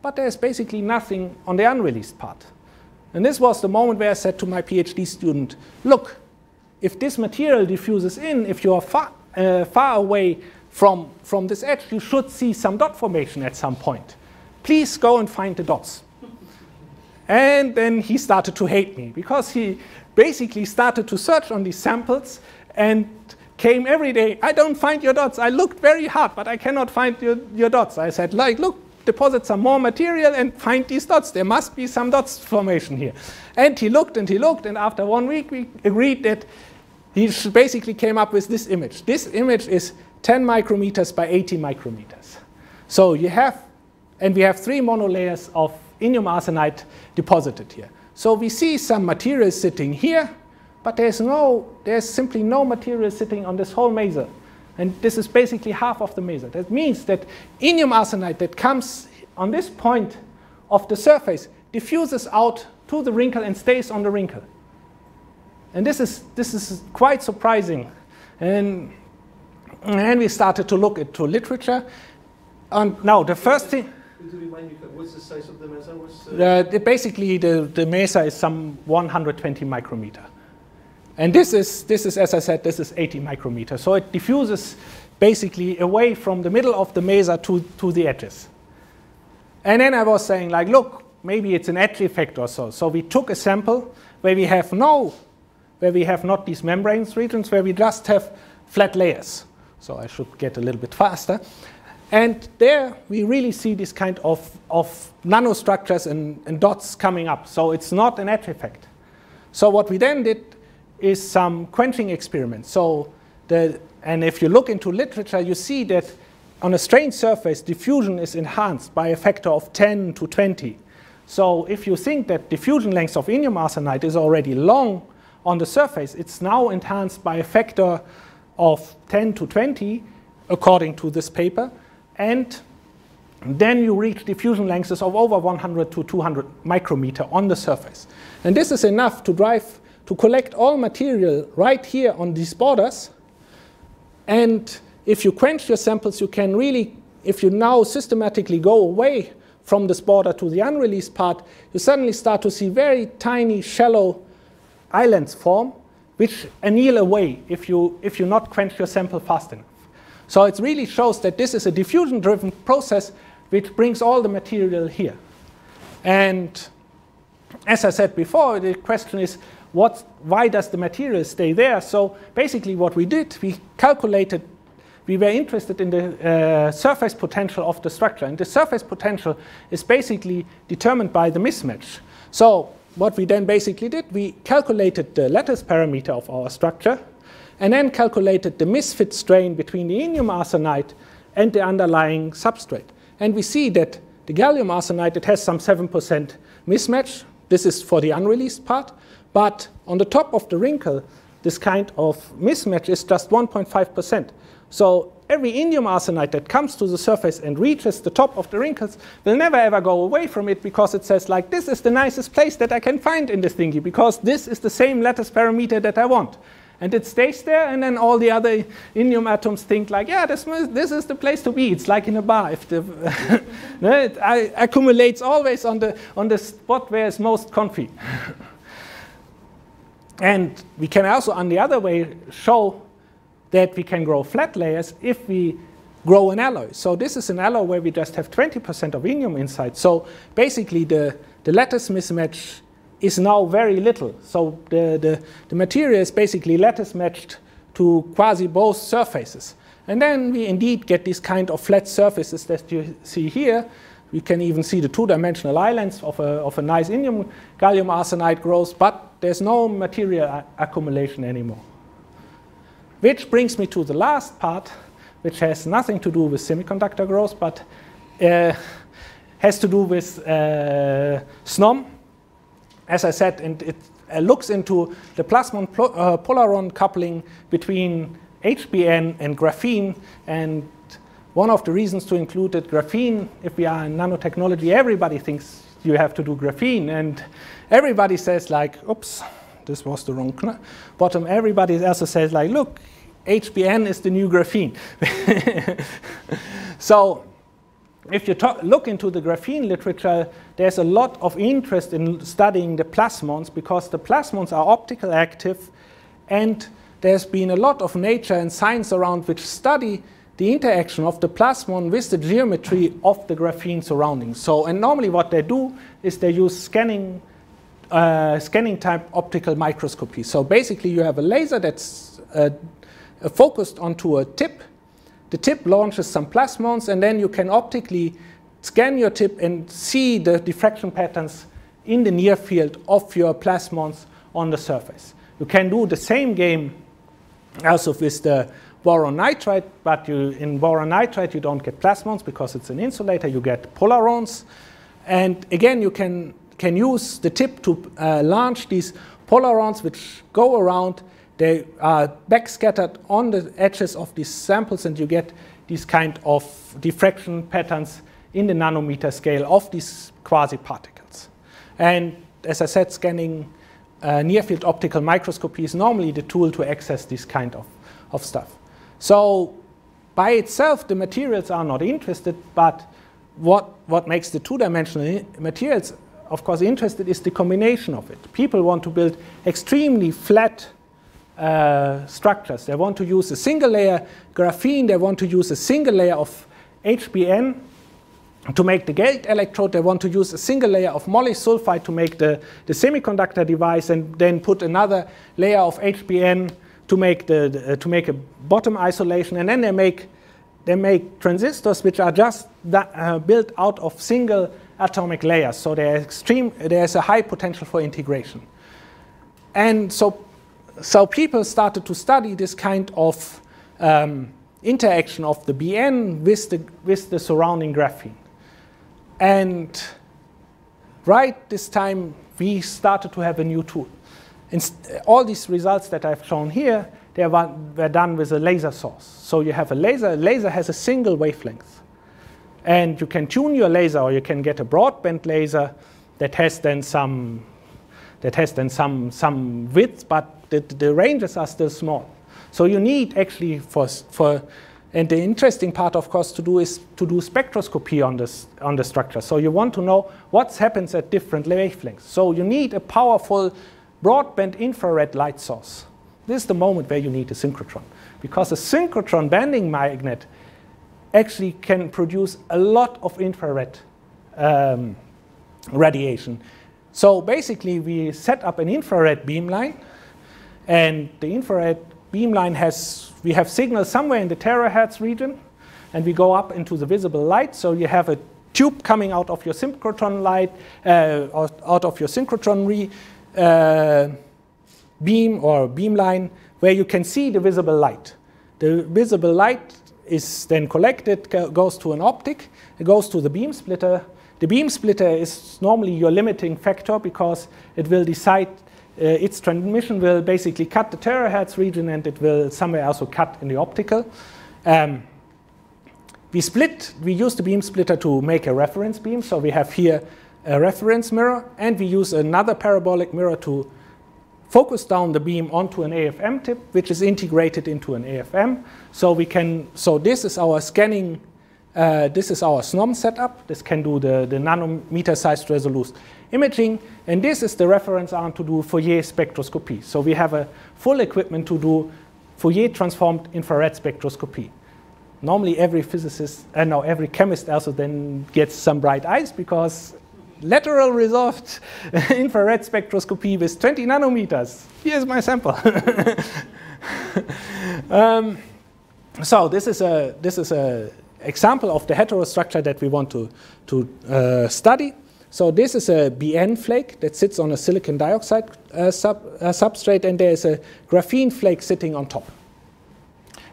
but there's basically nothing on the unreleased part. And this was the moment where I said to my PhD student, look, if this material diffuses in, if you are far away from this edge, you should see some dot formation at some point. Please go and find the dots. And then he started to hate me, because he basically started to search on these samples and came every day, I don't find your dots. I looked very hard, but I cannot find your dots. I said, like, look, deposit some more material and find these dots. There must be some dots formation here. And he looked, and after 1 week, we agreed that he basically came up with this image. This image is 10 micrometers by 80 micrometers. So you have, and we have 3 monolayers of indium arsenide deposited here. So we see some material sitting here, but there's simply no material sitting on this whole maser. And this is basically half of the maser. That means that indium arsenide that comes on this point of the surface diffuses out to the wrinkle and stays on the wrinkle. And this is quite surprising. And we started to look into literature. And now the first thing. To remind me, what's the size of the mesa? Basically, the mesa is some 120 micrometer. And this is, as I said, this is 80 micrometer. So it diffuses basically away from the middle of the mesa to the edges. And then I was saying, like, look, maybe it's an edge effect or so. So we took a sample where we have not these membranes regions, where we just have flat layers. So I should get a little bit faster. And there we really see this kind of nanostructures and dots coming up. So it's not an edge effect. So what we then did is some quenching experiments. So And if you look into literature, you see that on a strained surface, diffusion is enhanced by a factor of 10 to 20. So if you think that diffusion length of indium arsenide is already long on the surface, it's now enhanced by a factor of 10 to 20, according to this paper. And then you reach diffusion lengths of over 100 to 200 micrometer on the surface. And this is enough to collect all material right here on these borders. And if you quench your samples, you can really, if you now systematically go away from this border to the unreleased part, you suddenly start to see very tiny, shallow islands form, which anneal away if you not quench your sample fast enough. So it really shows that this is a diffusion-driven process which brings all the material here. And as I said before, the question is, why does the material stay there? So basically what we did, we calculated, we were interested in the surface potential of the structure. And the surface potential is basically determined by the mismatch. So what we then basically did, we calculated the lattice parameter of our structure, and then calculated the misfit strain between the indium arsenide and the underlying substrate. And we see that the gallium arsenide, it has some 7% mismatch. This is for the unreleased part. But on the top of the wrinkle, this kind of mismatch is just 1.5%. So every indium arsenide that comes to the surface and reaches the top of the wrinkles will never ever go away from it, because it says like, this is the nicest place that I can find in this thingy, because this is the same lattice parameter that I want. And it stays there, and then all the other indium atoms think like, yeah, this is the place to be. It's like in a bar. If the it accumulates always on the spot where it's most comfy. And we can also, on the other way, show that we can grow flat layers if we grow an alloy. So this is an alloy where we just have 20% of indium inside. So basically the lattice mismatch is now very little. So the material is basically lattice matched to quasi both surfaces. And then we indeed get these kind of flat surfaces that you see here. We can even see the two-dimensional islands of a nice indium gallium arsenide growth, but there's no material accumulation anymore. Which brings me to the last part, which has nothing to do with semiconductor growth, but has to do with SNOM. As I said, and it looks into the Plasmon-phonon coupling between HBN and graphene. And one of the reasons to include it, graphene, if we are in nanotechnology, everybody thinks you have to do graphene. And everybody says like, oops, this was the wrong bottom. Everybody also says like, look, HBN is the new graphene. So if you look into the graphene literature, there's a lot of interest in studying the plasmons, because the plasmons are optical active, and there's been a lot of nature and science around which study the interaction of the plasmon with the geometry of the graphene surroundings. So, and normally what they do is they use scanning type optical microscopy. So basically you have a laser that's focused onto a tip. The tip launches some plasmons, and then you can optically scan your tip and see the diffraction patterns in the near field of your plasmons on the surface. You can do the same game also with the boron nitride, but in boron nitride you don't get plasmons because it's an insulator, you get polarons. And again, you can use the tip to launch these polarons which go around. They are backscattered on the edges of these samples, and you get these kind of diffraction patterns in the nanometer scale of these quasi-particles. And as I said, scanning near-field optical microscopy is normally the tool to access this kind of stuff. So by itself, the materials are not interested, but what makes the two-dimensional materials, of course, interested is the combination of it. People want to build extremely flat structures. They want to use a single layer graphene. They want to use a single layer of HBN to make the gate electrode. They want to use a single layer of molysulfide to make the semiconductor device, and then put another layer of HBN to make a bottom isolation. And then they make transistors which are just built out of single atomic layers. So there's a high potential for integration. And so so people started to study this kind of interaction of the BN with the surrounding graphene. And right this time, we started to have a new tool. And all these results that I've shown here, they were done with a laser source. So you have a laser has a single wavelength. And you can tune your laser, or you can get a broadband laser that has then some width, but the ranges are still small. So you need actually and the interesting part, of course, to do is to do spectroscopy on the structure. So you want to know what happens at different wavelengths. So you need a powerful broadband infrared light source. This is the moment where you need a synchrotron, because a synchrotron banding magnet actually can produce a lot of infrared radiation. So basically, we set up an infrared beamline, and the infrared beamline we have signals somewhere in the terahertz region, and we go up into the visible light. So you have a tube coming out of your synchrotron light, out of your synchrotron beam or beamline, where you can see the visible light. The visible light is then collected, goes to an optic, it goes to the beam splitter. The beam splitter is normally your limiting factor, because it will decide its transmission will basically cut the terahertz region, and it will somewhere also cut in the optical. We use the beam splitter to make a reference beam. So we have here a reference mirror, and we use another parabolic mirror to focus down the beam onto an AFM tip, which is integrated into an AFM. So this is our scanning. This is our SNOM setup. This can do the nanometer-sized resolute imaging. And this is the reference arm to do Fourier spectroscopy. So we have a full equipment to do Fourier transformed infrared spectroscopy. Normally, every physicist, every chemist also then gets some bright eyes, because lateral resolved infrared spectroscopy with 20 nanometers. Here's my sample. So this is a example of the heterostructure that we want to study. So this is a BN flake that sits on a silicon dioxide substrate, and there is a graphene flake sitting on top.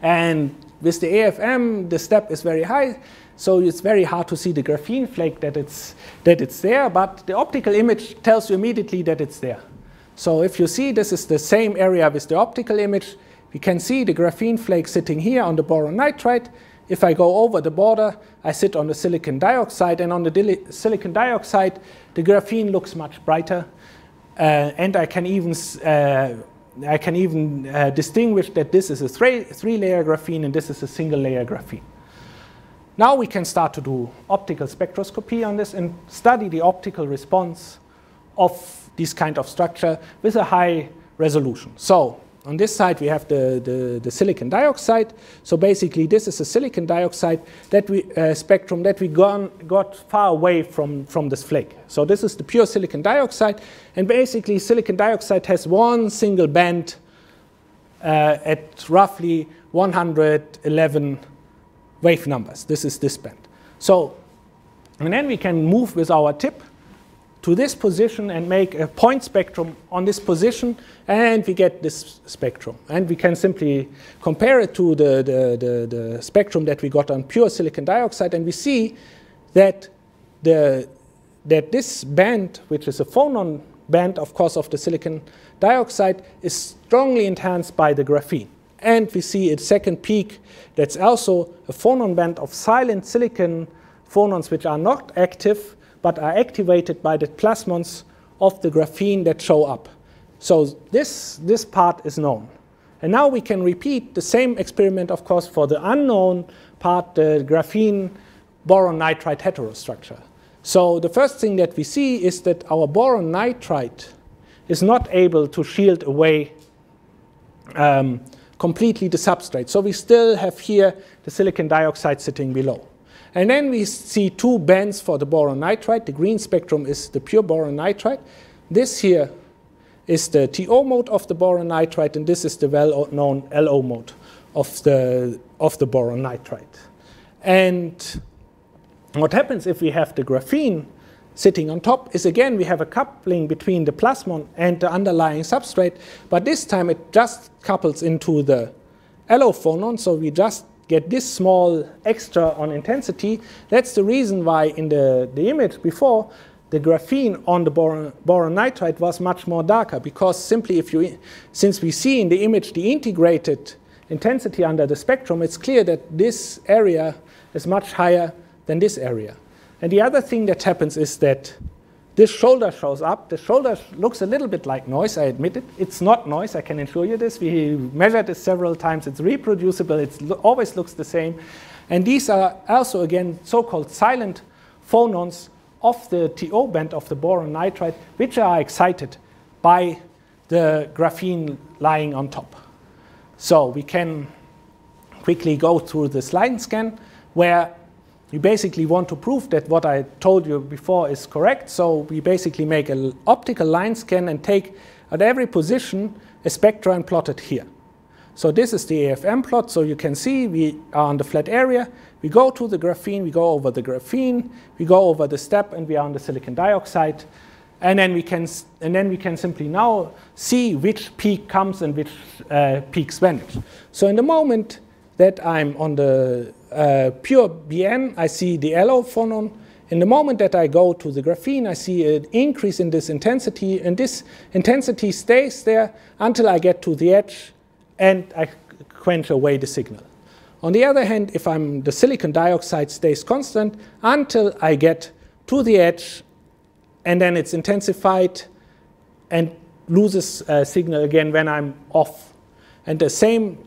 And with the AFM, the step is very high, so it's very hard to see the graphene flake that it's there, but the optical image tells you immediately that it's there. So if you see this is the same area with the optical image, we can see the graphene flake sitting here on the boron nitride. If I go over the border, I sit on the silicon dioxide, and on the silicon dioxide, the graphene looks much brighter, and I can even distinguish that this is a three-layer graphene and this is a single-layer graphene. Now we can start to do optical spectroscopy on this and study the optical response of this kind of structure with a high resolution. So on this side, we have the silicon dioxide. So basically, this is a silicon dioxide spectrum that we got far away from this flake. So this is the pure silicon dioxide. And basically, silicon dioxide has one single band at roughly 111 wave numbers. This is this band. So, and then we can move with our tip to this position and make a point spectrum on this position, and we get this spectrum. And we can simply compare it to the spectrum that we got on pure silicon dioxide, and we see that this band, which is a phonon band, of course, of the silicon dioxide, is strongly enhanced by the graphene. And we see a second peak that's also a phonon band of silent silicon phonons, which are not active, but are activated by the plasmons of the graphene that show up. So this part is known. And now we can repeat the same experiment, of course, for the unknown part, the graphene boron nitride heterostructure. So the first thing that we see is that our boron nitride is not able to shield away completely the substrate. So we still have here the silicon dioxide sitting below. And then we see two bands for the boron nitride. The green spectrum is the pure boron nitride. This here is the TO mode of the boron nitride, and this is the well-known LO mode of the boron nitride. And what happens if we have the graphene sitting on top is, again, we have a coupling between the plasmon and the underlying substrate, but this time it just couples into the allophonon, so we just get this small extra on intensity. That's the reason why in the image before, the graphene on the boron nitride was much more darker, because simply since we see in the image the integrated intensity under the spectrum, it's clear that this area is much higher than this area. And the other thing that happens is that this shoulder shows up. The shoulder looks a little bit like noise, I admit it. It's not noise, I can assure you this. We measured this several times. It's reproducible. It always looks the same. And these are also, again, so-called silent phonons of the TO band of the boron nitride, which are excited by the graphene lying on top. So we can quickly go through this line scan, where we basically want to prove that what I told you before is correct. So we basically make an optical line scan and take at every position a spectra and plot it here. So this is the AFM plot. So you can see we are on the flat area. We go to the graphene, we go over the graphene, we go over the step, and we are on the silicon dioxide. And then we can simply now see which peak comes and which peaks vanish. So in the moment that I'm on the pure BN, I see the allophonon. In the moment that I go to the graphene, I see an increase in this intensity, and this intensity stays there until I get to the edge and I quench away the signal. On the other hand, if the silicon dioxide stays constant until I get to the edge, and then it's intensified and loses signal again when I'm off. And the same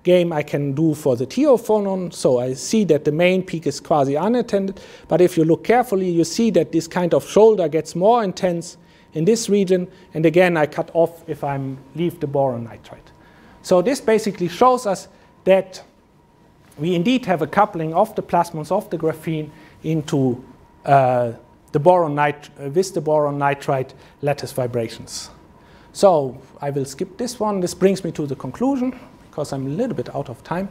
game I can do for the TO phonon. So I see that the main peak is quasi unattended, but if you look carefully, you see that this kind of shoulder gets more intense in this region, and again I cut off if I leave the boron nitride. So this basically shows us that we indeed have a coupling of the plasmons of the graphene into the boron nitride lattice vibrations. So I will skip this one. This brings me to the conclusion, because I'm a little bit out of time.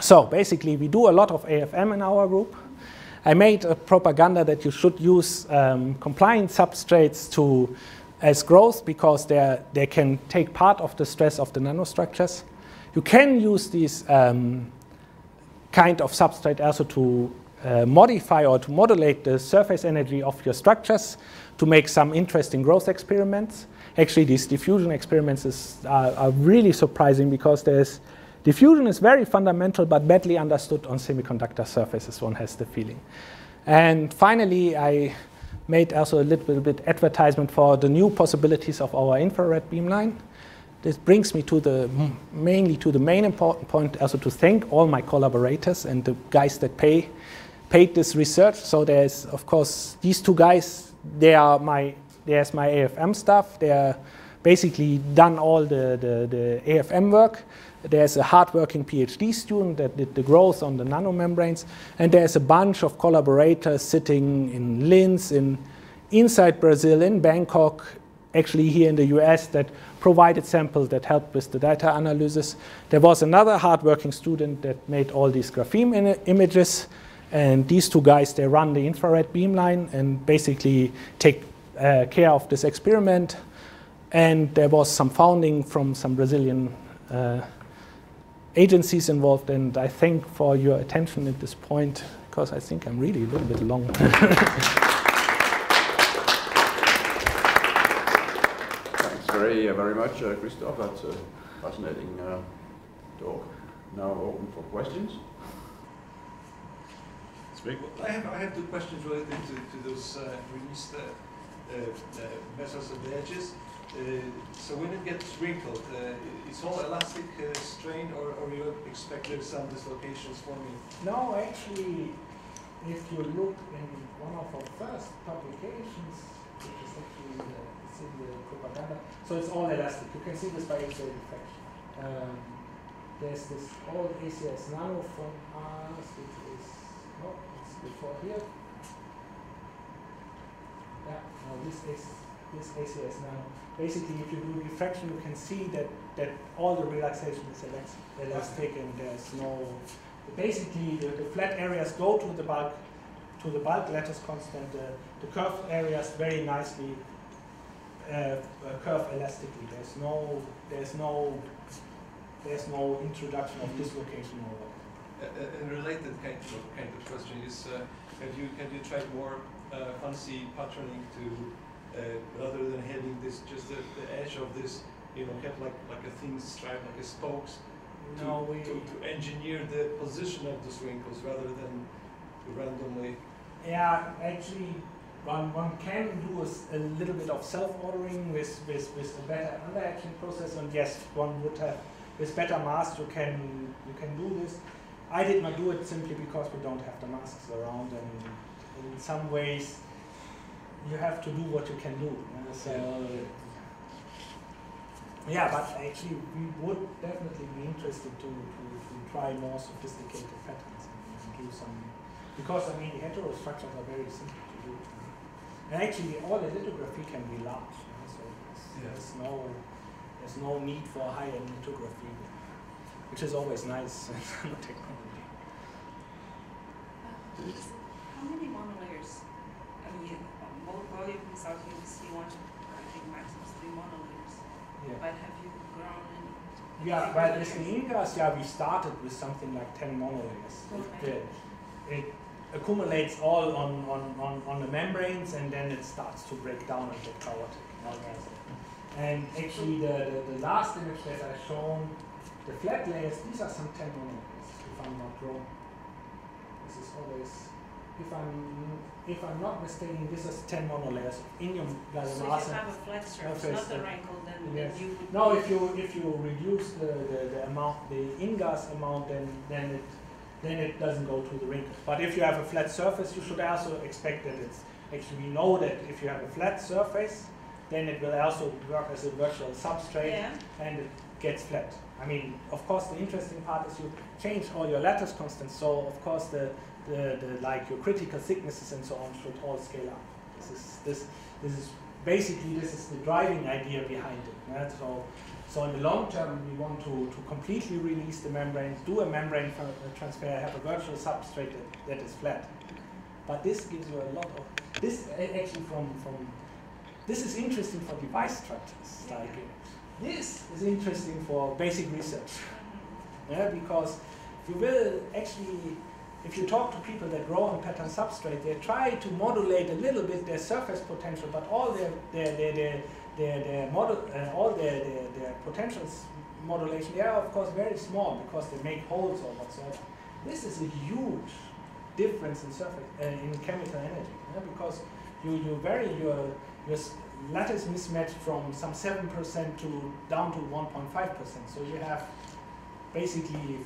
So basically, we do a lot of AFM in our group. I made a propaganda that you should use compliant substrates as growth, because they can take part of the stress of the nanostructures. You can use these kind of substrate also to modify or to modulate the surface energy of your structures to make some interesting growth experiments. Actually, these diffusion experiments are really surprising, because diffusion is very fundamental but badly understood on semiconductor surfaces, one has the feeling. And finally, I made also a little bit advertisement for the new possibilities of our infrared beamline. This brings me mainly to the main important point, also to thank all my collaborators and the guys that paid this research. So there's, of course, these two guys, there's my AFM staff. They are basically done all the AFM work. There's a hard-working PhD student that did the growth on the nanomembranes. And there's a bunch of collaborators sitting in Linz, inside Brazil, in Bangkok, actually here in the US, that provided samples that helped with the data analysis. There was another hard-working student that made all these graphene images. And these two guys, they run the infrared beamline and basically take care of this experiment. And there was some funding from some Brazilian agencies involved. And I thank for your attention at this point, because I think I'm really a little bit long. Thanks very much, Christoph. That's a fascinating talk. Now open for questions. I have two questions related to those released metals at the edges. So when it gets wrinkled, it's all elastic strain, or you expect there's some dislocations forming? No, actually, if you look in one of our first publications, which is actually it's in the propaganda, so it's all elastic. You can see this by X-ray diffraction. There's this old ACS Nano from us, which is before here. Yeah, this ACS Nano. Basically, if you do diffraction, you can see that all the relaxation is elastic, and there's no. Basically, the flat areas go to the bulk, to the bulk lattice constant, the curved areas very nicely curve elastically. There's no introduction of dislocation or whatever. A related kind of question is: have you tried more fancy patterning to rather than having this just the edge of this, have like a thin stripe, like a spokes, to engineer the position of the wrinkles rather than randomly? Yeah, actually, one can do a little bit of self-ordering with a better under-etching process, and yes, one would have with better masks you can do this. I did not do it simply because we don't have the masks around, and in some ways you have to do what you can do. So yeah, but actually we would definitely be interested to try more sophisticated patterns and do some, because I mean the heterostructures are very simple to do. And actually all the lithography can be large, so there's no need for high-end lithography, which is always nice in nanotechnology. How many monolayers? I mean, volume without UVC one, I think maximum 3 monolayers. Yeah. But have you grown any? Yeah, but with the ingas, we started with something like 10 monolayers. Okay. It accumulates all on the membranes, and then it starts to break down and get chaotic. And actually, the last image that I've shown, the flat layers, these are some 10 monolayers, if I'm not wrong. This is always, if I'm not mistaken, this is 10 monolayers of indium gallium So arsenide. you have a flat surface, not a wrinkle, then Yes. you would... No, if you reduce the amount, the ingas amount, then it doesn't go to the wrinkles. But if you have a flat surface, you should also expect that it's actually, we know that if you have a flat surface, then it will also work as a virtual substrate, and it gets flat. I mean, of course, the interesting part is you change all your lattice constants, so of course the like your critical thicknesses and so on should all scale up. This is basically the driving idea behind it. Right? So in the long term, we want to completely release the membranes, do a membrane transfer, have a virtual substrate that is flat. But this gives you a lot of this actually from this is interesting for device structures. Like this is interesting for basic research. Yeah, because you will actually, if you talk to people that grow on pattern substrate, they try to modulate a little bit their surface potential, but all their potentials modulation, they are of course very small because they make holes or whatsoever. This is a huge difference in surface in chemical energy, because you vary your lattice mismatch from some 7% to down to 1.5%. So you have basically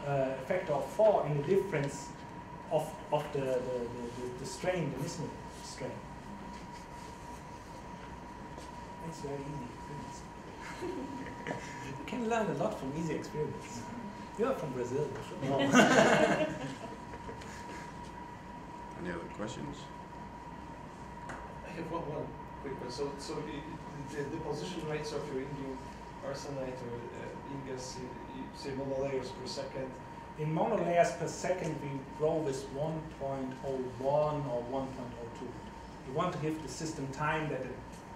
a factor of 4 in the difference of the strain, the mismatch strain. It's very easy. You can learn a lot from easy experiments. You're from Brazil, you should know. Any other questions? I have one quick one. So the deposition rates of your indium arsenide or ingas, you say monolayers per second. In monolayers per second, we grow with 1.01 or 1.02. You want to give the system time that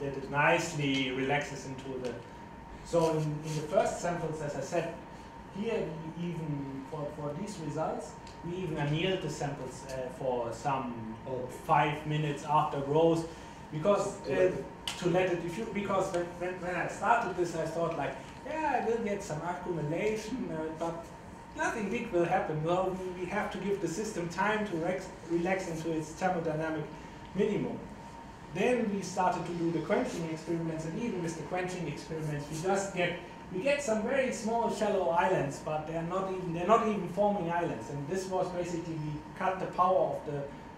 it nicely relaxes into the. So in the first samples, as I said, here we even for these results, we even annealed the samples for some 5 minutes after growth, because to let it diffuse. Because when I started this, I thought like, yeah, I will get some accumulation, but nothing big will happen. Well, we have to give the system time to relax into its thermodynamic minimum. Then we started to do the quenching experiments, and even with the quenching experiments, we get some very small shallow islands, but they're not even forming islands. And this was basically, we cut the power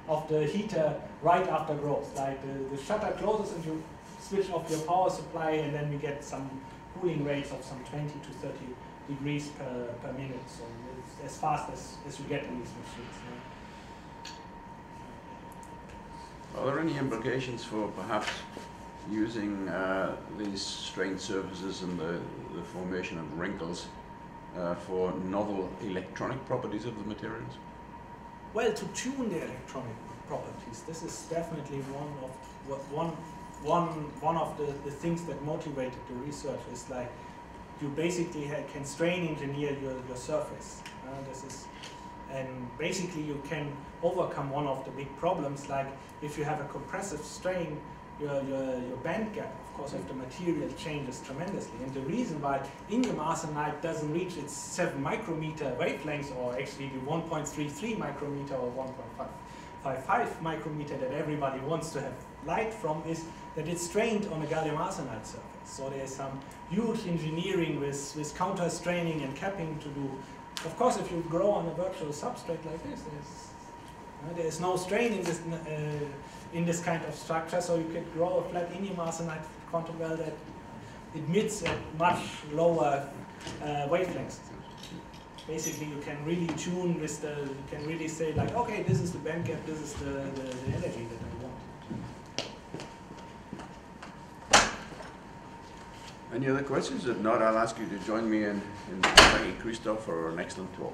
of the heater right after growth. Like the shutter closes and you switch off your power supply, and then we get some cooling rates of some 20 to 30 degrees per minute. So it's as fast as you get in these machines. Are there any implications for perhaps using these strained surfaces and the formation of wrinkles for novel electronic properties of the materials? Well, to tune the electronic properties, this is definitely one of the things that motivated the research. Is like you basically can strain engineer your surface. And basically you can overcome one of the big problems, like if you have a compressive strain, your band gap, of course, of the material changes tremendously. And the reason why indium arsenide doesn't reach its 7 micrometer wavelengths, or actually the 1.33 micrometer or 1.55 micrometer that everybody wants to have light from, is that it's strained on a gallium arsenide surface. So there's some huge engineering with counter straining and capping to do. Of course, if you grow on a virtual substrate like this, there's no strain in this kind of structure, so you could grow a flat indium arsenide quantum well that emits at much lower wavelengths. Basically, you can really tune with you can really say like, okay, this is the band gap, this is the energy that I want. Any other questions? If not, I'll ask you to join me in thanking Christoph for an excellent talk.